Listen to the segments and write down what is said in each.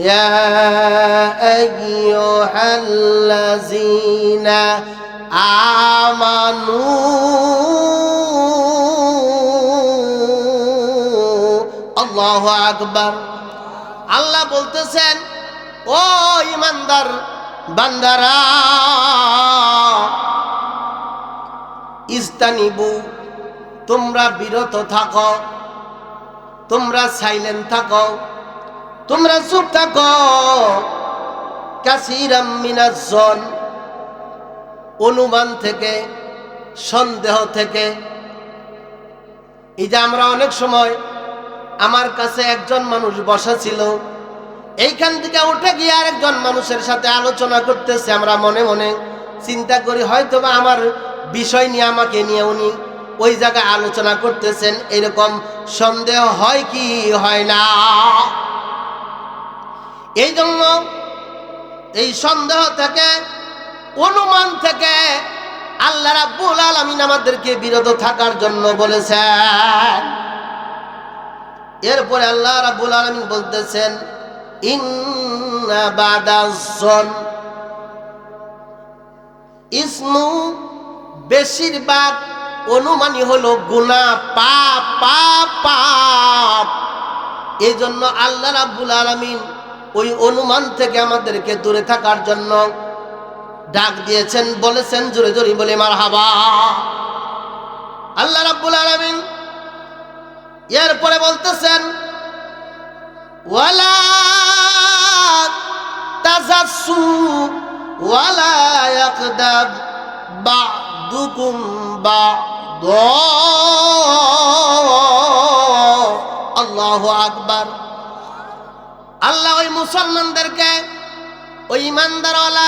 ইয়া আইয়ুহাল্লাযীনা আমানু আল্লাহু আকবার। আল্লাহ বলতেছেন, ও ঈমানদার বান্দারা, ইস্তানিবু, তোমরা বিরত থাকো, তোমরা সাইলেন্ট থাকো, তোমরা চুপ থাকো। কাসীরাম মিনাজ-যন, অনুমান থেকে, সন্দেহ থেকে। এই যে আমরা অনেক সময়, আমার কাছে একজন মানুষ বসা ছিল, এইখান থেকে উঠে গিয়ে আরেকজন মানুষের সাথে আলোচনা করতেছে, আমরা মনে মনে চিন্তা করি হয়তো বা আমার বিষয় নিয়ে, আমাকে নিয়ে উনি ওই জায়গায় আলোচনা করতেছেন। এরকম সন্দেহ হয় কি হয় না? এই জন্য এই সন্দেহ থেকে, অনুমান থেকে আল্লাহ রাব্বুল আলামিন আমাদেরকে বিরত থাকার জন্য বলেছেন। এরপরে আল্লাহ রাব্বুল আলামিন বলতেছেন, ইন্না বাদাজ-যন, ইসমু, বেশিরভাগ অনুমানই হলো গুনাহ, পাপ পাপ পাপ। এই জন্য আল্লাহ রাব্বুল আলামিন ওই অনুমান থেকে আমাদেরকে দূরে থাকার জন্য ডাক দিয়েছেন, বলেছেন। জোরে জোরে বলে মারহাবা। আল্লাহ রাব্বুল আলামিন এরপরে বলতেছেন, ওয়ালা তাজাসসু ওয়ালা ইয়াকদাব বা'দুকুম বা'দা। আল্লাহু আকবার। আল্লাহ ওই মুসলমানদেরকে, ওই ইমানদারওয়ালা,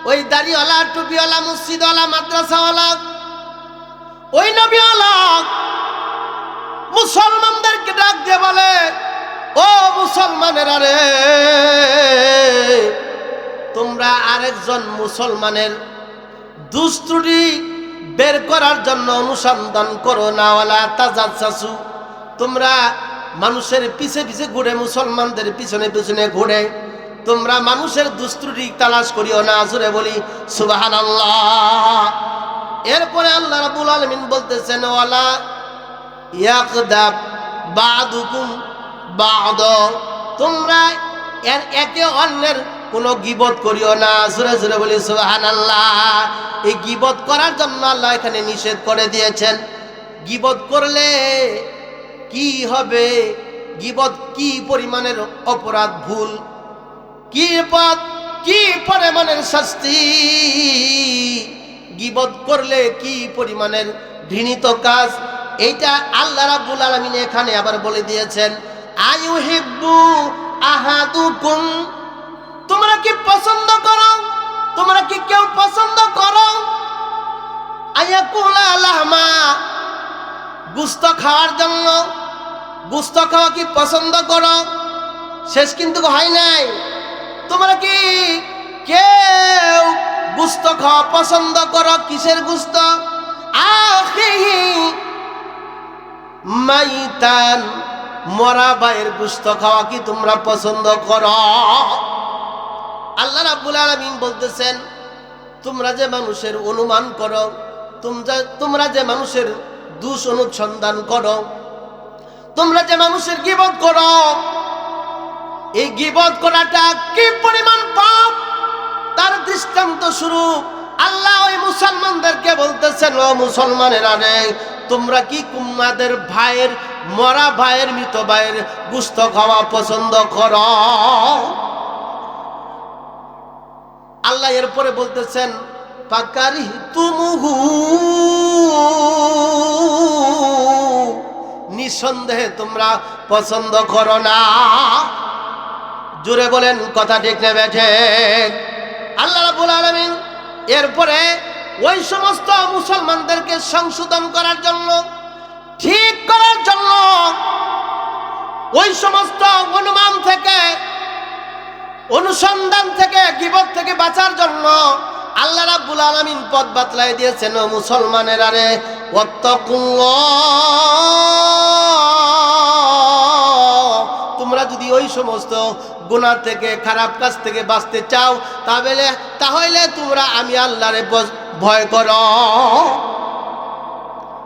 ওই দাড়িওয়ালা, টুপিওয়ালা, মসজিদওয়ালা, মাদ্রাসাওয়ালা, ওই নবীওয়ালা মুসলমানদেরকে ডাক দিয়ে বলে, ও মুসলমানেরা রে, তোমরা আরেকজন মুসলমানের দুষ্ত্রুটি বের করার জন্য অনুসন্ধান করো না। ওয়ালা তাজাসসু, তোমরা মানুষের পিছে পিছে ঘুরে, মুসলমানদের পিছনে পিছনে ঘুরে তোমরা মানুষের দুষ্ত্রুটি তালাশ করিও না। জোরে বলি সুবহানাল্লাহ। এরপরে আল্লাহ রাব্বুল আলামিন বলতেছেন, ওয়ালা ইয়াকদাব বা'দুকুম বা'দা, তোমরা একে অন্যের কোনো গীবত করিও না। জোরে জোরে বলি সুবহানাল্লাহ। এই গীবত করার জন্য আল্লাহ এখানে নিষেধ করে দিয়েছেন। গীবত করলে কি হবে, গীবত কি পরিমাণের অপরাধ, ভুল, কি পথ, কি পরিমাণের শাস্তি, গীবত করলে কি পরিমাণের ঘৃণিত কাজ, এইটা আল্লাহ রাব্বুল আলামিন এখানে আবার বলে দিয়েছেন। আয়ুহিব্বু আহাদুকুম, তোমরা কি পছন্দ করো, তোমরা কি কেউ পছন্দ করো, আয়াকুলা লাহমা, গোশত খাওয়ার জন্য, গোশত খাওয়া কি পছন্দ করো? শেষ কিন্তু হয় নাই। তোমরা কি কেউ গোশত খাওয়া পছন্দ করো? কিসের গোশত? আখিহি মাইতান, মরা ভাইয়ের গোশত খাওয়া কি তোমরা পছন্দ করো? আল্লাহ রাব্বুল আলামিন বলতেছেন, তোমরা যে মানুষের অনুমান করো, তোমরা যে মানুষের দোষ অনুসন্ধান করো, তোমরা যে মানুষের গীবত করো, এই গীবত করাটা কি পরিমাণ পাপ, তার দৃষ্টান্ত স্বরূপ আল্লাহ ওই মুসলমানদেরকে বলতেছেন, ও মুসলমানেরা রে, তোমরা কি তোমাদের ভাইয়ের, মরা ভাইয়ের, মৃত ভাইয়ের গোশত খাওয়া পছন্দ করো? আল্লাহ এরপরে বলতেছেন, ফাকারিহতুমুহু, নিঃসন্দেহে তোমরা পছন্দ করো না। জোরে বলেন কথা ঠিক না বেঠে? আল্লাহ রাব্বুল আলামিন এরপরে ওই সমস্ত মুসলমানদেরকে সংশোধন করার জন্য, ঠিক করার জন্য, ওই সমস্ত অনুমান থেকে, অনুসন্ধান থেকে, গীবত থেকে বাঁচার জন্য আল্লাহ রাব্বুল আলামিন পথ বাতলাই দিয়েছেন। ও মুসলমানেরা রে, ওয়াত্তাকুল্লাহ, তোমরা তোমরা যদি ওই সমস্ত গুনাহ থেকে খারাপ কাজ থেকে বাঁচতে চাও তাহলে তোমরা আমি আল্লাহরে ভয় করো।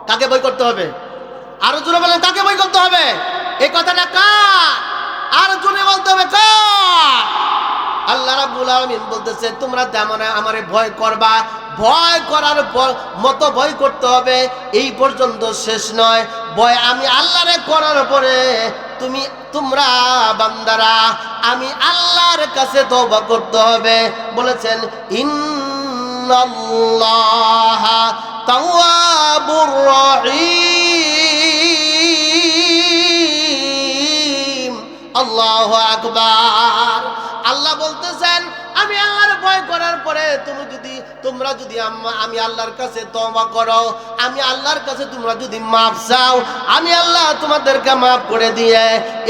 কাকে ভয় করতে হবে? আরো জোরে বলেন, কাকে ভয় করতে হবে? এই কথাটা কার? আরো জোরে বলতে হবে কার? আল্লাহ রাব্বুল আলামিন বলতেছে তোমরা যেমন আমারে ভয় করবা, ভয় করার মতো ভয় করতে হবে এই পর্যন্ত শেষ নয়, ভয় আমি আল্লাহরে করার পরে তোমরা বান্দারা আমি আল্লাহর কাছে তওবা করতে হবে। বলেছেন ইন্নাল্লাহা তাওয়াবুর রহিম। আল্লাহু আকবার। আল্লাহ বলতেছেন আমি আল্লাহর ভয় করার পরে তোমরা যদি আমি আল্লাহর কাছে তওবা করো, আমি আল্লাহর কাছে তোমরা যদি মাফ চাও, আমি আল্লাহ তোমাদেরকে মাফ করে দিয়ে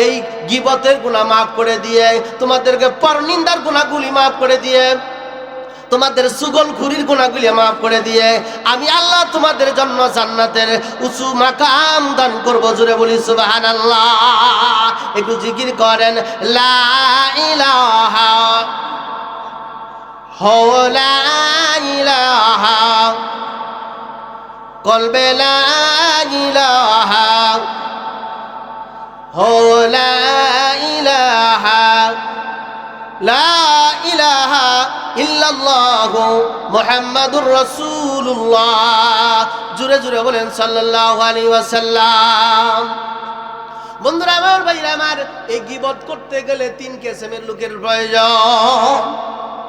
এই গীবতের গুনাহ মাফ করে দিয়ে, তোমাদেরকে পরনিন্দার গুনাহগুলি মাফ করে দিয়ে, তোমাদের সুগলখুরির গুনাহগুলি মাফ করে দিয়ে আমি আল্লাহ তোমাদের জন্য জান্নাতের উঁচু মাকাম দান করব। জোরে বলি সুবহানাল্লাহ। একটু জিকির করেন লা ইলাহা লা ইলাহা কলবে লা ইলাহা লা ইলাহা লা ইলাহা ইল্লাল্লাহু মুহাম্মাদুর রাসূলুল্লাহ। জোরে জোরে বলেন সাল্লাল্লাহু আলাইহি ওয়াসাল্লাম। বন্ধুরা আমার, ভাইরা আমার, এই গীবত করতে গেলে 3 কিসমের লোকের প্রয়োজন।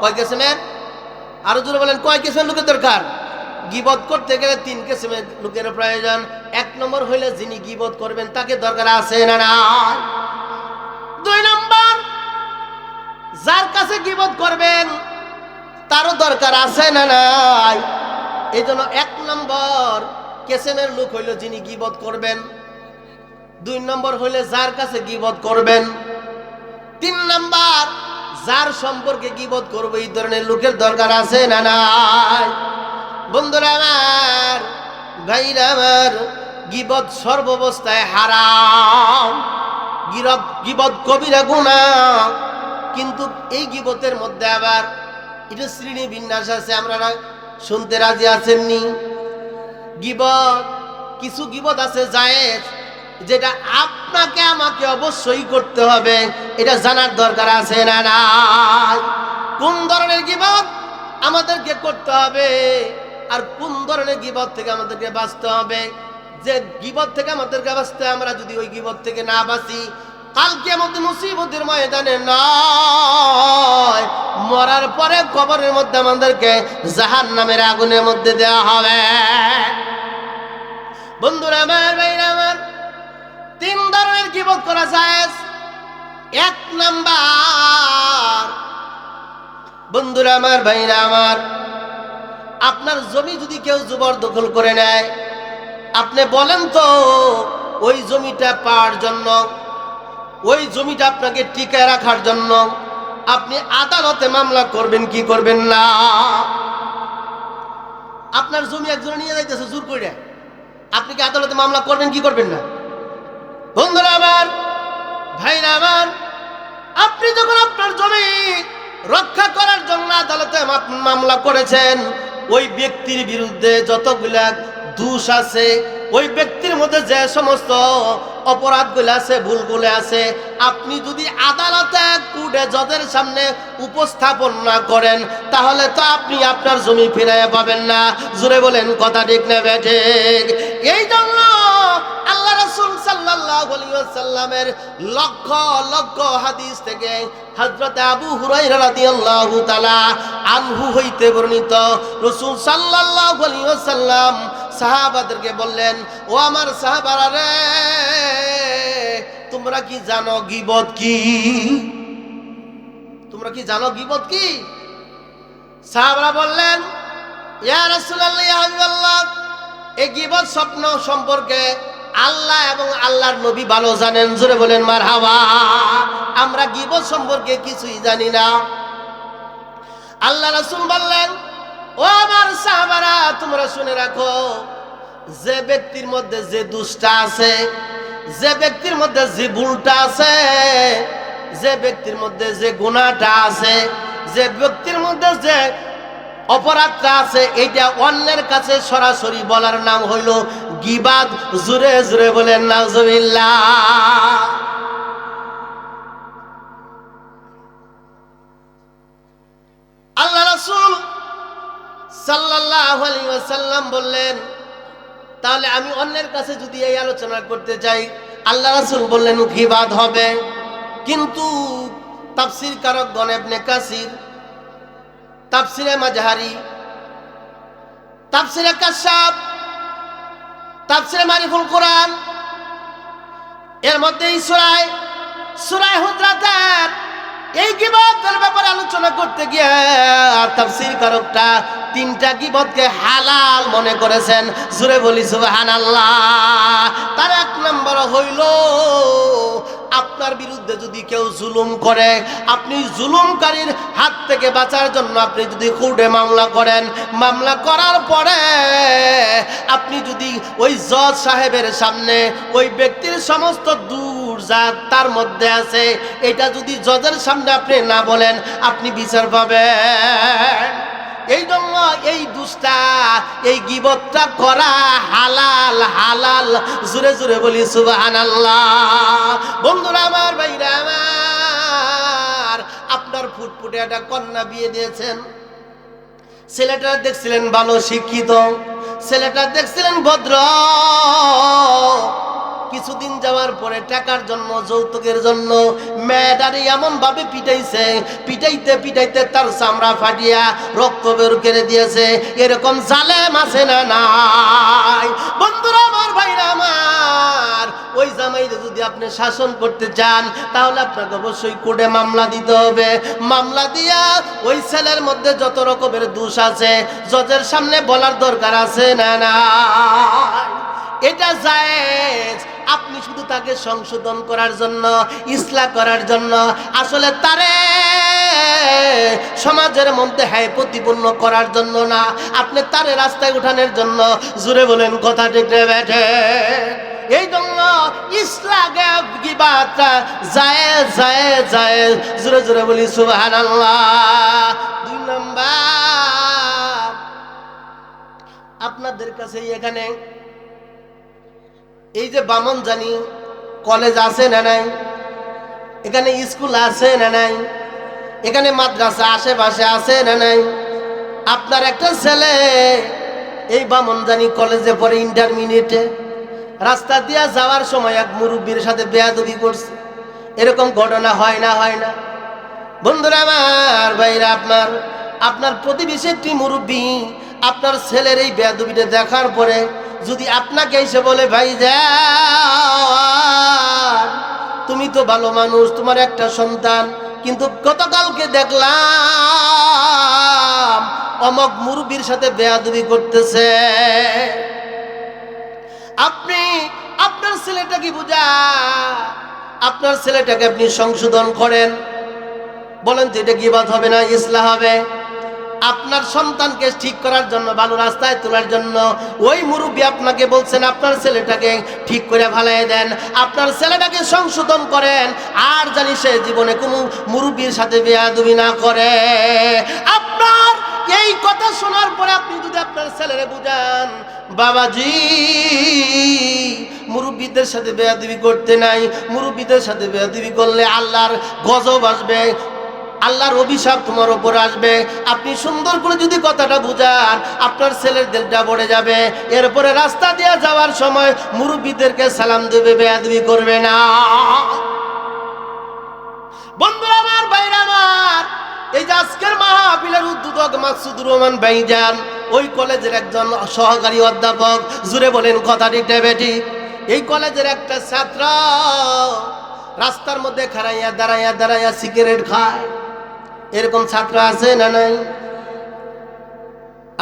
কয় কিসমের? আরো জোরে বলেন, কয় কিসমের লোকের দরকার? গীবত করতে গেলে 3 কিসমের লোকের প্রয়োজন। 1 নম্বর হইলে যিনি গীবত করবেন তাকে দরকার আছে না নাই? 2 নম্বর যার কাছে গীবত করবেন তারও দরকার আছে না নাই? এই জন্য 1 নম্বর কিসমের লোক হইল যিনি গীবত করবেন। 2 নম্বর হইলে যার কাছে গীবত করবেন। 3 নম্বর যার সম্পর্কে গীবত করবে এই ধরনের লোকের দরকার আছে না নাই? বন্ধুরা আমার, ভাইরা আমার, গীবত সর্বাবস্থায় হারাম। গীবত কবিরা গুনাহ। কিন্তু এই গীবতের মধ্যে আবার এটা শ্রেণী বিন্যাস আছে। আপনারা শুনতে রাজি আছেননি? গীবত, কিছু গীবত আছে জায়েজ, যেটা আপনাকে আমাকে অবশ্যই করতে হবে, এটা জানার দরকার আছে না নাই? কোন ধরনের গীবত আমাদেরকে করতে হবে আর কোন ধরনের গীবত থেকে আমাদেরকে বাঁচতে হবে। যে গীবত থেকে আমাদেরকে বাঁচতে, আমরা যদি ওই গীবত থেকে না বাঁচি, কাল কিয়ামত মুসিবতের ময়দানে নয়, মরার পরে কবরের মধ্যে আমাদেরকে জাহান্নামের আগুনের মধ্যে দেওয়া হবে। বন্ধুরা আমার, ভাইরা আমার, 3 ধরনের গীবত করা যায়। 1 নাম্বার, বন্ধুরা আমার, ভাইরা আমার, আপনার জমি যদি কেউ জবরদখল করে নেয়, আপনি বলেন তো ওই জমিটা পাওয়ার জন্য, ওই জমিটা আপনাকে টিকায় রাখার জন্য আপনি আদালতে মামলা করবেন কি করবেন না? আপনার জমি একজন নিয়ে যাইতেছে জোর করে, আপনি কি আদালতে মামলা করবেন কি করবেন না? বন্ধুরা আমার, ভাইরা আমার, আপনি যখন আপনার জমি রক্ষা করার জন্য আদালতে মামলা করেছেন, ওই ব্যক্তির বিরুদ্ধে যতগুলা দোষ আছে, ওই ব্যক্তির মধ্যে যে সমস্ত অপরাধগুলো আছে, ভুলগুলো আছে, আপনি যদি আদালতে কোর্টে জজের সামনে উপস্থাপন না করেন, তাহলে তো আপনি আপনার জমি ফিরিয়ে পাবেন না। জোরে বলেন কথা ঠিক না ঠিক? এই জন্য আল্লাহ রাসূল সাল্লাল্লাহু আলাইহি ওয়াসাল্লামের লক্ষ লক্ষ হাদিস থেকে হযরত আবু হুরায়রা রাদিয়াল্লাহু তাআলা আনহু হইতে বর্ণিত, রাসূল সাল্লাল্লাহু আলাইহি ওয়াসাল্লাম সাহাবাদেরকে বললেন, ও আমার সাহাবারা রে, তোমরা কি জানো গীবত কি? তোমরা কি জানো গীবত কি? সাহাবারা বললেন, ইয়া রাসূলুল্লাহ, ইয়া হাবিবাল্লাহ, এই গীবত স্বপ্ন সম্পর্কে আল্লাহ এবং আল্লাহর নবী ভালো জানেন। জোরে বলেন মারহাবা। আমরা গীবত সম্পর্কে কিছুই জানি না। আল্লাহ রাসূল বললেন, ও আমার সাহাবারা, তোমরা শুনে রাখো, যে ব্যক্তির মধ্যে যে দোষটা আছে, যে ব্যক্তির মধ্যে যে ভুলটা আছে, যে ব্যক্তির মধ্যে যে গুনাহটা আছে, যে ব্যক্তির মধ্যে যে অপরাধটা আছে, এটা অন্যের কাছে সরাসরি বলার নাম হইল গীবাত। জোরে জোরে বলেন নাউজুবিল্লাহ। আল্লাহ রাসূল সাল্লাল্লাহু আলাইহি ওয়াসাল্লাম বললেন, তাহলে আমি অন্যের কাছে যদি এই আলোচনা করতে যাই, আল্লাহ রাসূল বললেন গীবাত হবে। কিন্তু তাফসীর কারকগণ ইবনে কাসির, তাফসীরে মাজহারি, তাফসীরে কাশাফ, তাফসীরে মারিফুল কোরআন, এর মধ্যে এই সূরা হুজরাতের এই গীবতের ব্যাপারে আলোচনা করতে গিয়ে তাফসীর কারকটা তিনটা গীবতকে হালাল মনে করেছেন। জোরে বলি সুবহানাল্লাহ। তার এক নম্বর হইল, আপনার বিরুদ্ধে যদি কেউ জুলুম করে, আপনি জুলুমকারীর হাত থেকে বাঁচার জন্য আপনি যদি কোর্টে মামলা করেন, মামলা করার পরে আপনি যদি ওই জজ সাহেবের সামনে ওই ব্যক্তির সমস্ত দূর যা তার মধ্যে আছে, এটা যদি জজের সামনে আপনি না বলেন, আপনি বিচার পাবেন। এই জন্য এই দুষ্টা, এই গীবতটা করা হালাল, হালাল। জোরে জোরে বলি সুবহানাল্লাহ। বন্ধুরা আমার, ভাইরা আমার, আপনার ফুটফুটে একটা কন্যা বিয়ে দিয়েছেন, ছেলেটা দেখছিলেন ভালো শিক্ষিত, ছেলেটা দেখছিলেন ভদ্র। কিছুদিন যাওয়ার পরে টাকার জন্য, যৌতুকের জন্য মেয়েটারে এমন ভাবে পিটাইছে, পিটাইতে পিটাইতে তার চামড়া ফাটিয়া রক্ত বের করে দিয়েছে। এরকম জালেম আছে না নাই? বন্ধুরা আমার, ভাইরা আমার, ওই জামাইরে যদি আপনি শাসন করতে চান, তাহলে আপনাকে অবশ্যই কোর্টে মামলা দিতে হবে। মামলা দিয়া ওই ছেলের মধ্যে যত রকমের দোষ আছে জজের সামনে বলার দরকার আছে না না? এটা জায়েজ। আপনি শুধু তাকে সংশোধন করার জন্য, ইসলাহ করার জন্য, আসলে তারে সমাজের মধ্যে প্রতিপন্ন করার জন্য না, আপনি তারে রাস্তায় উঠানোর জন্য। জোরে বলেন কথা ঠিক না বেঠে? এই জন্য ইসলামে গীবাতটা জায়েজ, জায়েজ, জায়েজ। জোরে জোরে বলি সুবহানাল্লাহ। দুই নাম্বার, আপনাদের কাছে এখানে এই যে বামনজানি কলেজ আছে না নাই? এখানে স্কুল আছে না নাই? এখানে মাদ্রাসা আশেপাশে আছে না নাই? আপনার একটা ছেলে এই বামনজানি কলেজে পড়ে, ইন্টারমিডিয়েটে, রাস্তা দিয়া যাওয়ার সময় এক মুরব্বীর সাথে বেয়াদবি করছে। এরকম ঘটনা হয় না? হয় না? বন্ধুরা আমার, ভাইরা আপনার, আপনার প্রতিবেশী একটি মুরব্বী আপনার ছেলের এই বেয়াদবিটা দেখার পরে যদি আপনাকে এসে বলে, ভাই যান, তুমি তো ভালো মানুষ, তোমার একটা সন্তান, কিন্তু গতকালকে দেখলাম অমক মুরব্বির সাথে বেয়াদবি করতেছে, আপনি আপনার ছেলেটাকে বুঝান, আপনার ছেলেটাকে আপনি সংশোধন করেন, বলেন যে এটা গীবত হবে না, ইসলাহ হবে। আপনার সন্তানকে ঠিক করার জন্য, ভালো রাস্তায় তোলার জন্য ওই মুরব্বী আপনাকে বলছেন আপনার ছেলেটাকে ঠিক করে ভালাই দেন, আপনার ছেলেটাকে সংশোধন করেন, আর জানি সে জীবনে কোনো মুরব্বীর সাথে বেয়াদবি না করে। আপনার এই কথা শোনার পরে আপনি যদি আপনার ছেলেরে বুঝান, বাবাজি মুরব্বীদের সাথে বেয়াদবি করতে নাই, মুরব্বীদের সাথে বেয়াদবি করলে আল্লাহর গজব আসবে, আল্লাহর অভিশাপ তোমার উপর আসবে, আপনি সুন্দর করে যদি কথাটা বুঝান, আপনার ছেলের দিলটা ভরে যাবে। এরপরে রাস্তা দিয়ে যাওয়ার সময় মুরব্বীদেরকে সালাম দেবে, বেয়াদবি করবে না। বন্ধুরা আমার, ভাইরা আমার, এই যে আজকের মাহফিলের উদ্বোধক মাকসুদুর রহমান ভাইজান, ওই কলেজের একজন সহকারী অধ্যাপক। জুড়ে বলেন কথা ঠিক না বেঠিক? এই কলেজের একটা ছাত্র রাস্তার মধ্যে খাড়াইয়া দাঁড়াইয়া দাঁড়াইয়া সিগারেট খায়। এরকম ছাত্র আছে না নাই?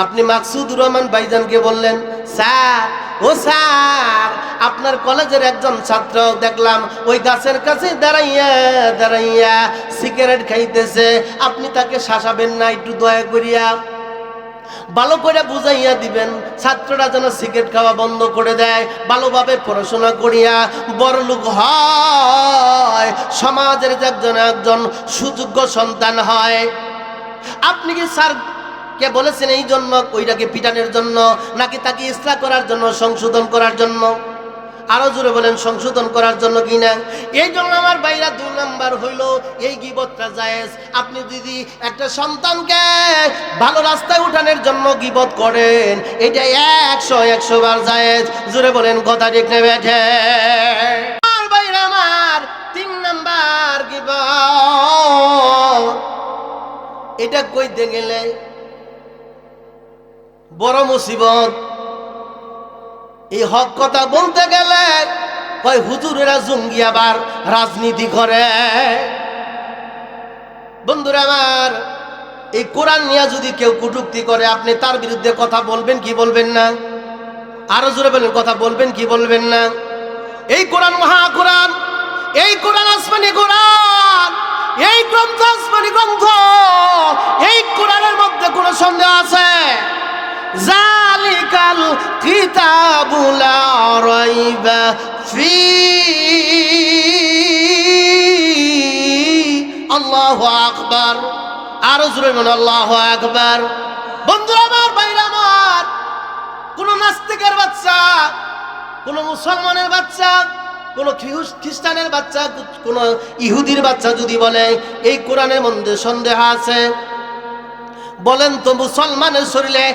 আপনি মাকসুদুর রহমান ভাইজানকে বললেন, স্যার, ও স্যার, আপনার কলেজের একজন ছাত্র দেখলাম ওই গাছের কাছে দাঁড়াইয়া দাঁড়াইয়া সিগারেট খাইতেছে, আপনি তাকে শাসাবেন না একটু দয়া করিয়া? ভালো করে বুঝাইয়া দিবেন, ছাত্ররা যেন সিগারেট খাওয়া বন্ধ করে দেয়, ভালোভাবে পড়াশোনা করিয়া বড়লোক হয়, সমাজের একজন সুযোগ্য সন্তান হয়। আপনি কি স্যার কে বলেছেন এই জন্য ওইটাকে পিটানোর জন্য, নাকি তাকে ইসলাহ করার জন্য, সংশোধন করার জন্য? আরো জোরে বলেন, সংশোধন করার জন্য কিনা? এই জন্য আমার ভাইরা 2 নাম্বার হইল এই গীবতটা জায়েজ। আপনি যদি একটা সন্তানকে ভালো রাস্তায় উঠানোর জন্য গীবত করেন, এটা 100 বার জায়েজ। জোরে বলেন কথা ঠিক না বেঠে? আমার ভাইরা আমার 3 নাম্বার গীবত, এটা কইতে গেলে বড় মুসিবত। এই হক কথা বলতে গেলে কয় হুজুরেরা জঙ্গি আবার রাজনীতি করে। বন্ধুরা আমার, এই কোরআন নিয়ে যদি কেউ কটূক্তি করে, আপনি তার বিরুদ্ধে কথা বলবেন কি বলবেন না? আরো জোরে বলেন, কথা বলবেন কি বলবেন না? এই কোরআন মহা কোরআন, এই কোরআন আসমানি কোরআন, এই গ্রন্থ আসমানি গ্রন্থ, এই কোরআনের মধ্যে কোনো সন্দেহ আছে? জালিকাল কিতাবু লা রাইবা ফীহি। আল্লাহু আকবার। আরো জোরে বলুন আল্লাহু আকবার। বন্ধুরা আমার, ভাইরা আমার, কোন নাস্তিকের বাচ্চা, কোন মুসলমানের বাচ্চা, কোন খ্রিস্টানের বাচ্চা, কোন ইহুদির বাচ্চা যদি বলে এই কোরআনের মধ্যে সন্দেহ আছে, বলেন তো মুসলমানের শরীরে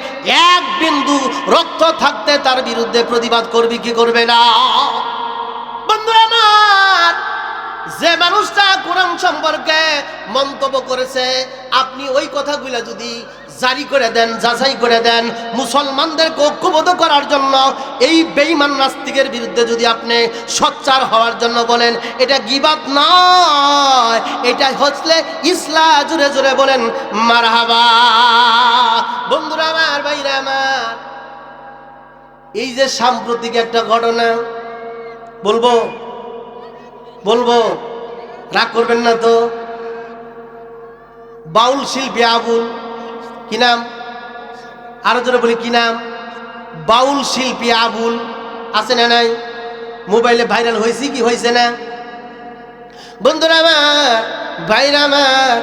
1 বিন্দু রক্ত থাকতে তার বিরুদ্ধে প্রতিবাদ করবি কি করবে না? বন্ধুরা আমার, যে মানুষটা কোরআন সম্পর্কে মন্তব্য করেছে, আপনি ওই কথাগুলো যদি জারি করে দেন, যাচাই করে দেন, মুসলমানদেরকে ঐক্যবদ্ধ করার জন্য, এই বেঈমান নাস্তিকের বিরুদ্ধে যদি আপনি সোচ্চার হওয়ার জন্য বলেন, এটা গীবত নয়, এটা হচ্ছে ইসলাম। জোরে জোরে বলেন মারহাবা। বন্ধুরা আমার, ভাইরা আমার, এই যে সাম্প্রতিক একটা ঘটনা বলবো, রাগ করবেন না তো? বাউল শিল্পী আবুল, কি নাম? আরো জোরে বলি, কি নাম? বাউল শিল্পী আবুল আছে না নাই? মোবাইলে ভাইরাল হয়েছে কি হয়েছে না? বন্ধুরা আমার, ভাইরা আমার,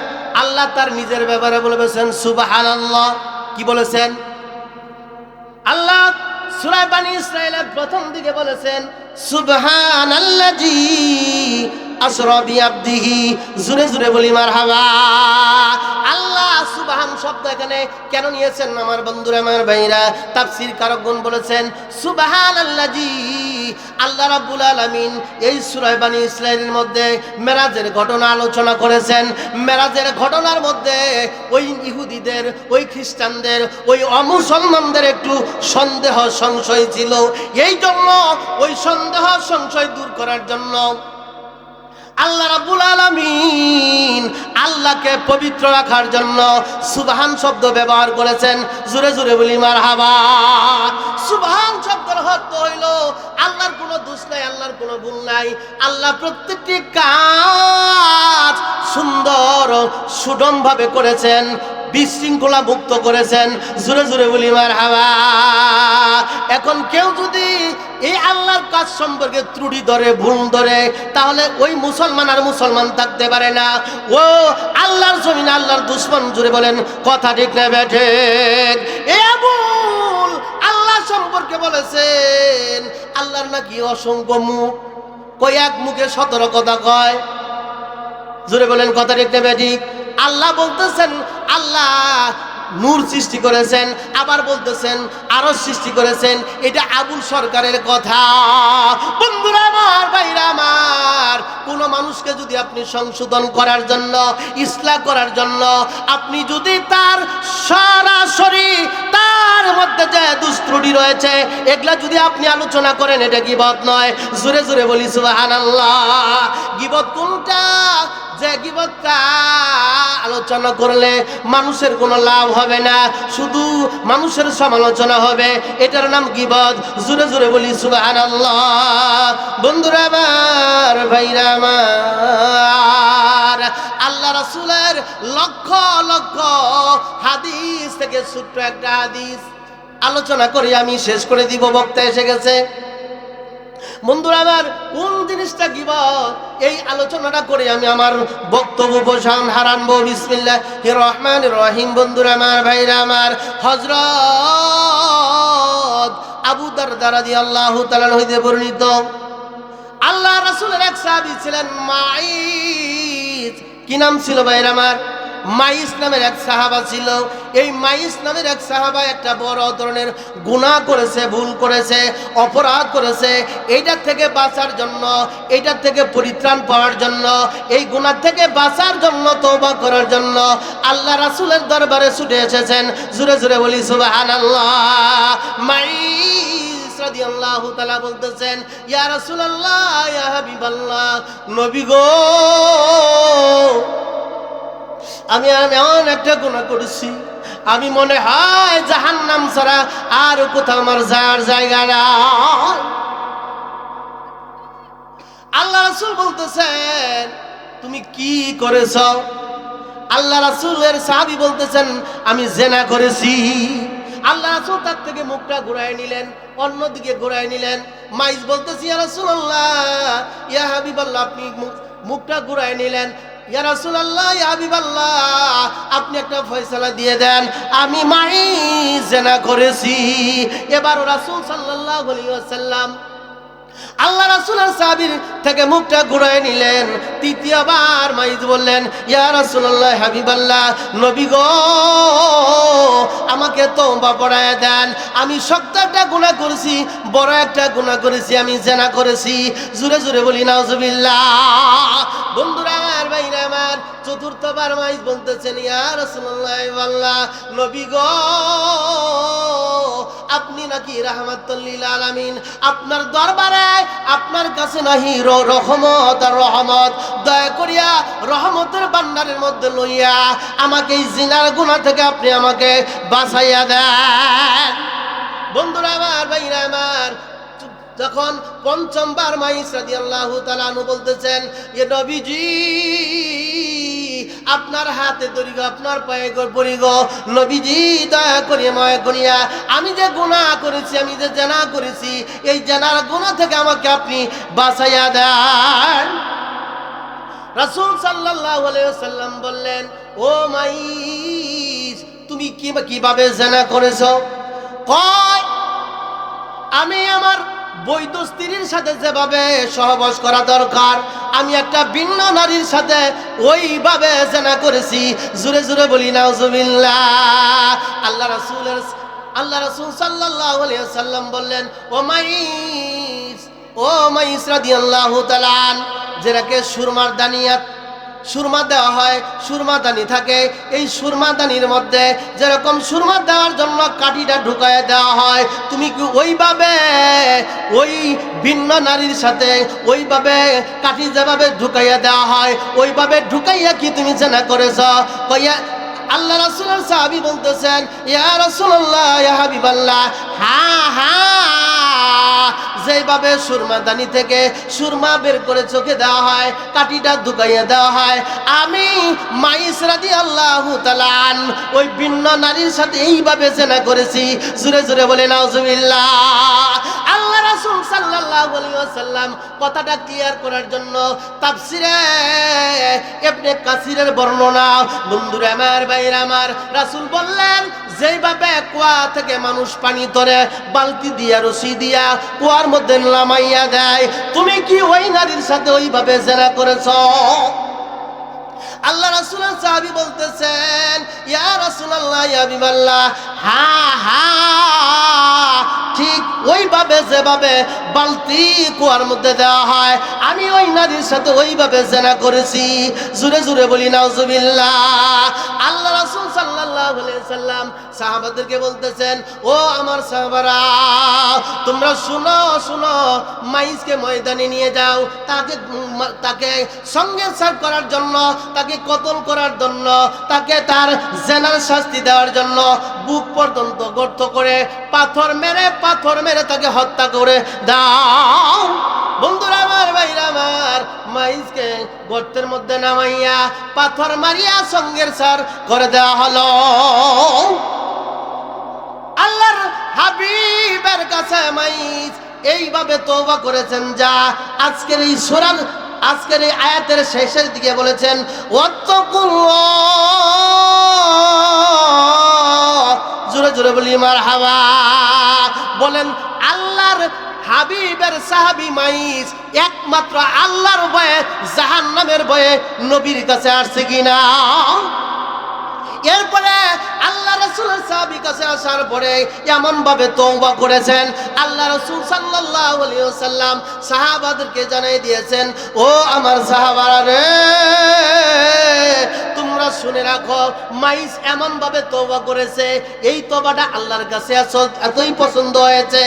আল্লাহ তার নিজের ব্যাপারে বলেছেন সুবহানাল্লাহ। কি বলেছেন? আল্লাহ সূরা বনী ইসরাঈলের প্রথম দিকে বলেছেন সুবহানাল্লাযী আসরা বিআবদিহি। জোরে জোরে বলি মারহাবা। আল্লাহ সুবহান শব্দ এখানে কেন নিয়েছেন আমার বন্ধুরা, আমার ভাইরা? তাফসীর কারকগণ বলেছেন সুবহানাল্লাযী, আল্লাহ রাব্বুল আলামিন এই সূরা বনী ইসরাঈলের মধ্যে মেরাজের ঘটনা আলোচনা করেছেন। মেরাজের ঘটনার মধ্যে ওই ইহুদিদের, ওই খ্রিস্টানদের, ওই অমুসলমানদের একটু সন্দেহ সংশয় ছিল। এই জন্য ওই সন্দেহ সংশয় দূর করার জন্য আল্লাহ রাব্বুল আলামিন আল্লাহকে পবিত্র রাখার জন্য সুবহান শব্দ ব্যবহার করেছেন। জোরে জোরে বলি মারহাবা। সুবহান শব্দের অর্থ হইল আল্লাহর কোনো দোষ নাই, আল্লাহর কোনো ভুল নাই। আল্লাহ প্রত্যেকটি কাজ সুন্দর সুডমভাবে করেছেন, বিশৃঙ্খলা মুক্ত করেছেন। জোরে জোরে বলি মারহাবা। এখন কেউ যদি এই আল্লাহর কাজ সম্পর্কে ত্রুটি ধরে, ভুল ধরে, তাহলে ওই মুসলমান আর মুসলমান থাকতে পারে না, ও আল্লাহর জমিনে আল্লাহর দুশমন। জুড়ে বলেন কথা ঠিক না বেঠে? এই আবুল আল্লাহ সম্পর্কে বলেছেন আল্লাহর নাকি অসংখ্য মুখ, কই এক মুখে 17 কথা কয়। জুড়ে বলেন কথা ঠিক না বেঠি? আল্লাহ বলতেছেন আল্লাহ নূর সৃষ্টি করেছেন, আবার বলতেছেন আরশ সৃষ্টি করেছেন। এটা আবুল সরকারের কথা। বন্ধুরা আমার, ভাইরা আমার, কোন মানুষকে যদি আপনি সংশোধন করার জন্য, ইসলাহ করার জন্য আপনি যদি তার সরাসরি তার মধ্যে যে দুষ্ত্রুটি রয়েছে এগুলা যদি আপনি আলোচনা করেন, এটা গীবত নয়। জোরে জোরে বলি সুবহানাল্লাহ। গীবত কোনটা? যে গীবতটা আলোচনা করলে মানুষের কোনো লাভ হবে না, শুধু মানুষের সমালোচনা হবে, এটার নাম গীবত। জোরে জোরে বলি সুবহানাল্লাহ। বন্ধুরা আমার, ভাইরা আমার, আল্লাহ রাসূলের লক্ষ লক্ষ হাদিস থেকে ছোট্ট একটা হাদিস আলোচনা করে আমি শেষ করে দিব, বক্তা এসে গেছে। বন্ধুরা আমার, কোন জিনিসটা গীবত, এই আলোচনাটা করে আমি আমার বক্তব্য উপসান হারানবো। বিসমিল্লাহির রহমানির রহিম। বন্ধুরা আমার, ভাইরা আমার, হযরত আবু দারদা রাদিয়াল্লাহু তাআলা হইতে বর্ণিত, আল্লাহ রাসূলের এক সাহাবী ছিলেন মাইস। কি নাম ছিল ভাইরা আমার? মাইস নামের এক সাহাবা ছিল। এই মাইস নামের এক সাহাবা একটা বড় ধরনের গুনাহ করেছে, ভুল করেছে, অপরাধ করেছে। এইটার থেকে বাঁচার জন্য, এইটার থেকে পরিত্রাণ পাওয়ার জন্য, এই গুনাহ থেকে বাঁচার জন্য, তওবা করার জন্য আল্লাহ রাসূলের দরবারে ছুটে এসেছেন। জোরে জোরে বলি সুবহানাল্লাহ। মাইস রাদিয়াল্লাহু তাআলা বলতেছেন, ইয়া রাসূলুল্লাহ, ইয়া হাবিবাল্লাহ, নবী গো, আমি এমন একটা গুনাহ করেছি, আমি মনে হয় জাহান্নাম ছাড়া আর কোথাও আমার যাওয়ার জায়গা নাই। আল্লাহ রাসূল বলতেছেন, তুমি কি করেছ? আল্লাহ রাসূলের সাহাবী বলতেছেন, আমি জিনা করেছি। আল্লাহ রাসূল তার থেকে মুখটা ঘুরায় নিলেন, অন্যদিকে ঘুরায় নিলেন। মাইস বলতেছি, ইয়া রাসূলুল্লাহ, ইয়া হাবিবাল্লাহ, আপনি মুখটা ঘুরায় নিলেন। ইয়া রাসূলুল্লাহ, ইয়া হাবিবাল্লাহ, আপনি একটা ফয়সালা দিয়ে দেন, আমি মাইস জিনা করেছি। এবার রাসূল সাল্লাল্লাহু আলাইহি ওয়াসাল্লাম আল্লাহ রাসূলের সাহাবীর থেকে মুখটা ঘুরায় নিলেন। তৃতীয়বার মাইজ বললেন, ইয়া রাসূলুল্লাহ, হাবিবাল্লাহ, নবী গো, আমাকে তওবা পড়ায় দেন, আমি শক্ত একটা গুনাহ করেছি, বড় একটা গুনাহ করেছি, আমি জিনা করেছি। জোরে জোরে বলি নাউজুবিল্লাহ। বন্ধুরা আমার, ভাইরা আমার, চতুর্থবার মাইজ বলতেছেন, ইয়া রাসূলুল্লাহ, হাবিবাল্লাহ, নবী গো, আপনি নাকি রাহমাতুল লিল আলামিন, আপনার দরবারে, আপনার কাছে নাহি রহমত আর রহমত, দয়া করিয়া রহমতের ভান্ডারের মধ্যে লইয়া আমাকে এই জিনার গুনাহ থেকে আপনি আমাকে বাঁচাইয়া দেন। বন্ধুরা আমার, ভাইরা আমার, যখন পঞ্চমবার মাইস রাদিয়াল্লাহু তাআলা আনহু বলতেছেন, এ নবীজি, আপনার হাতে ধরি গো, আপনার পায়ে পড়ি গো, নবীজি, দয়া করিয়া মায়া করিয়া আমি যে গুনাহ করেছি, আমি যে জিনা করেছি, এই জিনার গুনাহ থেকে আমাকে আপনি বাঁচাইয়া দেন। রাসূল সাল্লাল্লাহু আলাইহি ওয়াসাল্লাম বললেন, ও মাইস, তুমি কিভাবে জিনা করেছো? কয়, আমি আমার বৈধ স্ত্রীর সাথে যেভাবে সহবাস করা দরকার, আমি একটা ভিন্ন নারীর সাথে ওইভাবে জিনা করেছি। জোরে জোরে বলি নাউজুবিল্লাহ। আল্লাহ রাসূল সাল্লাল্লাহু আলাইহি ওয়াসাল্লাম বললেন, ও মাইস রাদিয়াল্লাহু তাআলা, যেটাকে সুরমা দেওয়া হয়, সুরমাদানি থাকে, এই সুরমাদানির মধ্যে যেরকম সুরমা দেওয়ার জন্য কাঠিটা ঢুকাইয়া দেওয়া হয়, তুমি কি ওইভাবে ওই ভিন্ন নারীর সাথে ওইভাবে কাঠি যেভাবে ঢুকাইয়া দেওয়া হয়, ওইভাবে ঢুকাইয়া কি তুমি জিনা করেছ? কইয়া আল্লাহ রাসূলের সাহাবী বলতেছেন, ইয়া রাসূলুল্লাহ, ইয়া হাবিবাল্লাহ, হ্যাঁ হ্যাঁ, যেভাবে সুরমাদানি থেকে সুরমা বের করে চোখে দেওয়া হয়, কাঠিটা ঢুকাইয়া দেওয়া হয়, আমি মাইস রাদিয়াল্লাহু তাআলা ওই ভিন্ন নারীর সাথে এইভাবে জিনা করেছি। জোরে জোরে বলে নাউজুবিল্লাহ। আল্লাহ রাসূল সাল্লাল্লাহু আলাইহি ওয়াসাল্লাম কথাটা ক্লিয়ার করার জন্য তাফসীরে ইবনে কাসিরের বর্ণনা, বন্ধুরা আমার, ভাইরা আমার, রাসূল বললেন, যেইভাবে কুয়া থেকে মানুষ পানি ধরে বালতি দিয়া, রশি দিয়া কুয়ার মধ্যে নামাইয়া দেয়, তুমি কি ওই নারীর সাথে ওইভাবে জিনা করেছো? আল্লাহ রাসূলের সাহাবী বলতেছেন, ইয়া রাসূলুল্লাহ, ইয়া হাবিবাল্লাহ, হ্যাঁ হ্যাঁ, ঠিক ওইভাবে যেভাবে বালতি কুয়ার মধ্যে দেওয়া হয়, আমি ওই নারীর সাথে ওইভাবে জিনা করেছি। জোরে জোরে বলি নাউজুবিল্লাহ। আল্লাহ রাসূল সাল্লাল্লাহু আলাইহি সাল্লাম সাহাবাদেরকে বলতেছেন, ও আমার সাহাবারা, তোমরা শুনো শুনো, মাইসকে ময়দানে নিয়ে যাও, তাকে সঙ্গে সার করার জন্য, তাকে কতল করার জন্য, তাকে তার জিনার শাস্তি দেওয়ার জন্য বুক পর্যন্ত গর্ত করে পাথর মেরে তাকে হত্যা করে দাও। বন্ধুরা আমার, ভাইরা আমার, মাইজকে গর্তের মধ্যে নামাইয়া পাথর মারিয়া সঙ্গের সার করে দেওয়া হলো। আল্লাহর হাবিবের কাছে মাইজ এইভাবে তওবা করেছেন, যা আজকের এই সূরার আজকের এই আয়াতের শেষের দিকে বলেছেন, ওয়াত্তাকুল্লাহ। জোরে জোরে বলি মারহাবা। বলেন আল্লাহর হাবিবের সাহাবী মাইজ একমাত্র আল্লাহর ভয়ে, জাহান্নামের ভয়ে নবীর কাছে আসছে কিনা? এরপরে আল্লাহ রাসূলের সাহাবীর কাছে আসার পরে এমন ভাবে তওবা করেছেন, আল্লাহ রাসূল সাল্লাল্লাহু আলাইহি ওয়াসাল্লাম সাহাবাদেরকে জানাই দিয়েছেন, ও আমার সাহাবারা রে, তোমরা শুনে রাখো, মাইজ এমন ভাবে তওবা করেছে, এই তওবাটা আল্লাহর কাছে এতই পছন্দ হয়েছে,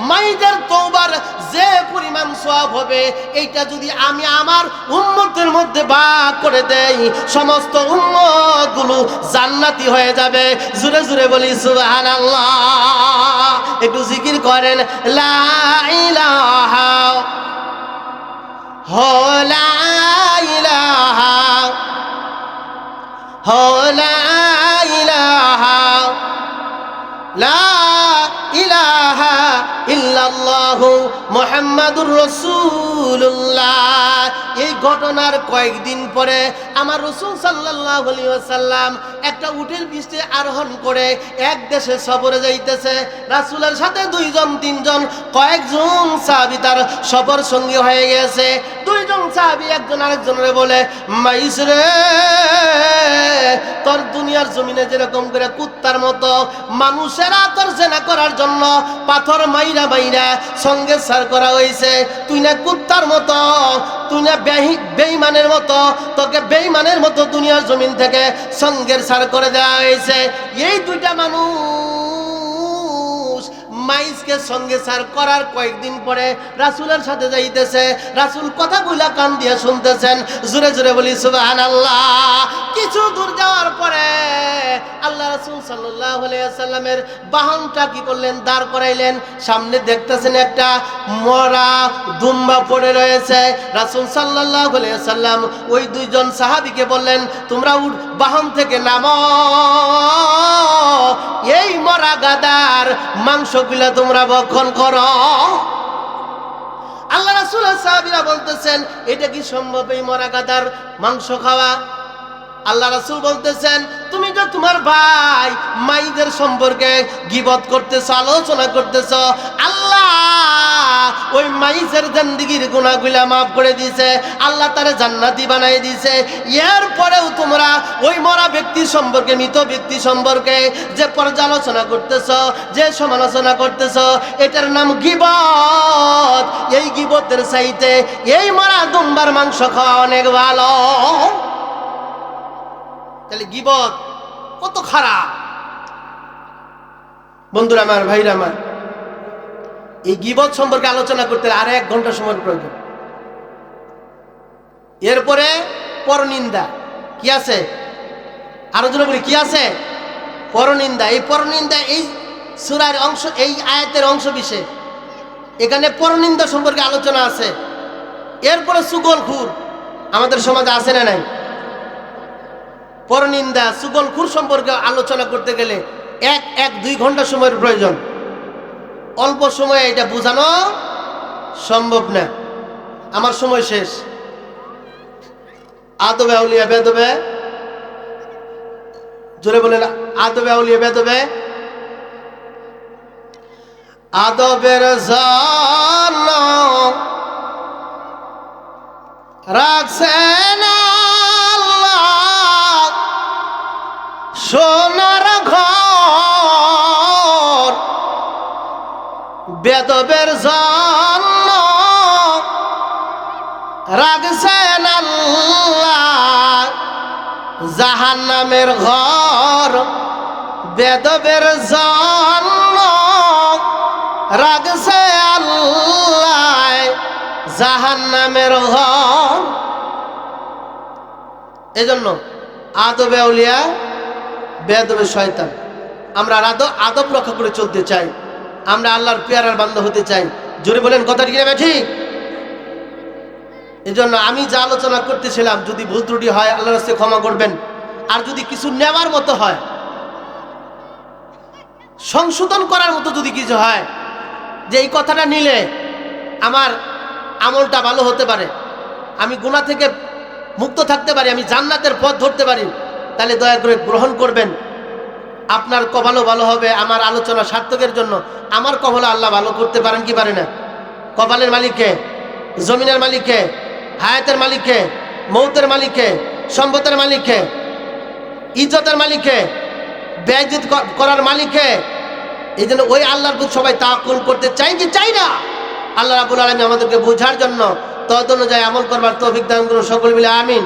মাইজের তওবার যে পরিমাণ সওয়াব হবে, এইটা যদি আমি আমার উম্মতের মধ্যে ভাগ করে দেই, সমস্ত উম্মতগুলো জান্নাতি হয়ে যাবে। জোরে জোরে বলি সুবহানাল্লাহ। একটু জিকির করেন, লা ইলাহা লা ইলাহা লা ইলাহা লা ইলাহা ইল্লাল্লাহু মুহাম্মাদুর রাসূলুল্লাহ। এই ঘটনার কয়েকদিন পরে আমার রাসূল সাল্লাল্লাহু আলাইহি ওয়াসাল্লাম একটা উটের পিঠে আরোহণ করে এক দেশে সফরে যাইতেছে। রাসূলের সাথে দুইজন তিনজন কয়েকজন সাহাবী তার সফর সঙ্গী হয়ে গেছে। দুইজন সাহাবী একজন আরেকজনের বলে, মাইস রে, তোর দুনিয়ার জমিনে যেরকম করে কুত্তার মতো মানুষেরা তোর জেনা করার জন্য পাথর মাইরা মাইরা সঙ্গে সার করা হয়েছে, তুই না কুত্তার মতো, তুই না বেঈমানের মতো, তোকে বেঈমানের মতো দুনিয়ার জমিন থেকে সঙ্গের সার করে দেওয়া হয়েছে। এই দুইটা মানুষ মাইজকে সঙ্গে সার করার কয়েকদিন পরে রাসূলের সাথে যাইতেছে। রাসূল কথাগুলা কান দিয়ে শুনতেছেন। জোরে জোরে বলি সুবহানাল্লাহ। কিছু দূর যাওয়ার পরে আল্লাহ রাসূল সাল্লাল্লাহু আলাইহি ওয়াসাল্লামের বাহনটা কি করলেন, দাঁড় করাইলেন। সামনে দেখতেছেন একটা মরা দুম্বা পড়ে রয়েছে। রাসূল সাল্লাল্লাহু আলাইহি ওয়াসাল্লাম ওই দুইজন সাহাবীকে বললেন, তোমরা বাহন থেকে নামো, এই মরা গাদার মাংসগুলা তোমরা ভক্ষণ করো। আল্লাহ রাসূলের সাহাবীরা বলতেছেন, এটা কি সম্ভব এই মরা গাদার মাংস খাওয়া? আল্লাহ রাসূল বলতেছেন, তুমি যে তোমার ভাই মাইদের সম্পর্কে গীবত করতেছ, আলোচনা করতেছ, আল্লাহ ওই মাইজের জিন্দেগীর গুনাহগুলা মাফ করে দিয়েছে, আল্লাহ তারে জান্নাতি বানাই দিয়েছে। এরপরেও তোমরা ওই মরা ব্যক্তি সম্পর্কে, মৃত ব্যক্তি সম্পর্কে যে পর্যালোচনা করতেছ, যে সমালোচনা করতেছ, এটার নাম গীবত। এই গীবতের চাইতে এই মরা দুম্বার মাংস খাওয়া অনেক ভালো। তাহলে গীবত কত খারাপ। বন্ধুরা আমার, ভাইরা আমার, এই গীবত সম্পর্কে আলোচনা করতে আর 1 ঘন্টা সময় প্রয়োজন। এরপরে পরনিন্দা কি আছে, আরো জন্য বলি কি আছে, পরনিন্দা। এই পরনিন্দা এই সূরার অংশ, এই আয়াতের অংশ বিশেষ। এখানে পরনিন্দা সম্পর্কে আলোচনা আছে। এরপরে চুগলখুর আমাদের সমাজে আছে না নাই? পরনিন্দা, চুগলখুর সম্পর্কে আলোচনা করতে গেলে 1-2 ঘন্টা সময়ের প্রয়োজন। অল্প সময়ে এটা বোঝানো সম্ভব না। আমার সময় শেষ। আদবে আউলিয়া বেদবে, জোরে বলেন, আদবে আউলিয়া বেদবে। আদবের জন্য রাখছেন আল্লাহ সোনার ঘর, বেদবের জন্য রাখছেন আল্লাহ জাহান্নামের ঘর, বেদবের জন্য রাখছে আল্লাহ জাহান্নামের ঘর। এজন্য আদবে আউলিয়া বেদবে শয়তান। আমরা আদব রক্ষা করে চলতে চাই, আমরা আল্লাহর পেয়ারার বান্দা হতে চাই। জোরে বলেন, কথা ঠিক না ঠিক? এই জন্য আমি যা আলোচনা করতেছিলাম, যদি ভুল ত্রুটি হয় আল্লাহর কাছে ক্ষমা করবেন। আর যদি কিছু নেওয়ার মতো হয়, সংশোধন করার মতো যদি কিছু হয়, যে এই কথাটা নিলে আমার আমলটা ভালো হতে পারে, আমি গুনাহ থেকে মুক্ত থাকতে পারি, আমি জান্নাতের পথ ধরতে পারি, তাহলে দয়া করে গ্রহণ করবেন। আপনার কপালও ভালো হবে আমার আলোচনা সার্থকের জন্য। আমার কপালে আল্লাহ ভালো করতে পারেন কি পারে না? কপালের মালিককে, জমিনের মালিককে, হায়াতের মালিককে, মৌতের মালিককে, সম্পদের মালিককে, ইজ্জতের মালিককে, বেইজ্জত করার মালিককে। এই জন্য ওই আল্লাহর প্রতি সবাই তাওয়াক্কুল করতে চাই কি চাই না? আল্লাহ রাব্বুল আলামিন আমাদেরকে বোঝার জন্য তদ অনুযায়ী আমল করবার তৌফিক দান করুন। সকল মিলে আমিন।